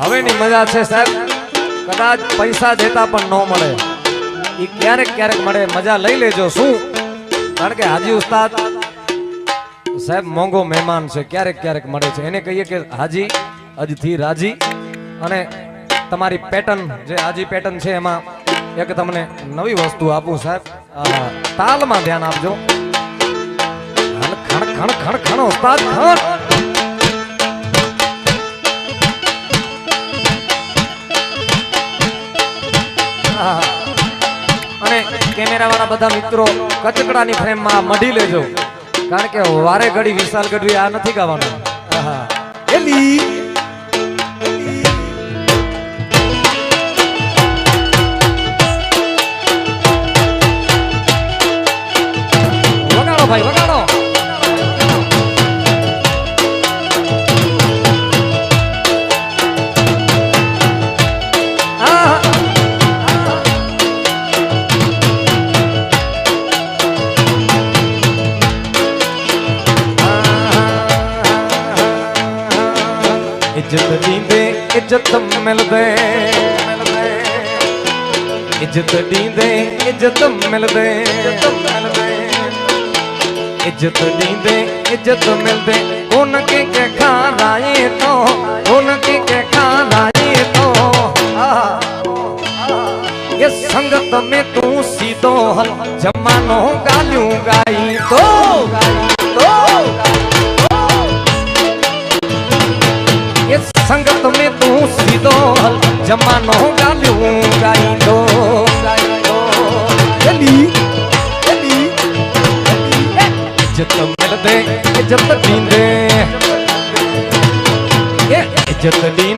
હવેની મજા છે સાહેબ, કદાચ પૈસા દેતા પણ ન મળે, એ ક્યારેક ક્યારેક મળે, મજા લઈ લેજો. શું? કારણ કે હાજી ઉસ્તાદ સાહેબ મોંઘો મહેમાન છે, ક્યારેક ક્યારેક મળે છે. એને કહીએ કે હાજી આજથી રાજી. અને તમારી પેટર્ન જે હાજી પેટર્ન છે એમાં એક તમને નવી વસ્તુ આપું સાહેબ, તાલમાં ધ્યાન આપજો. ખણ ખણ ખણ ખણ ઉસ્તાદ ખણ. અને કેમેરા વાળા બધા મિત્રો કચકડાની ફ્રેમમાં મઢી લેજો, કારણ કે વારે ઘડી વિશાલ ગઢવી આ નથી ગાવાનું. એલી વગાડો ભાઈ વગાડો. इज्जत दींदे इज्जत मिलदे, इज्जत दींदे इज्जत मिलदे, इज्जत दींदे इज्जत मिलदे. उनके के खाराए तो, उनके के खाराए तो. ये संगत में तू सीधो हल, जमानो गालियों गाई तो, ये संगत में तू सीधो हल, जमानो गालियों गाई दो. इज्जत मिलदे इज्जत दींदे, इज्जत दी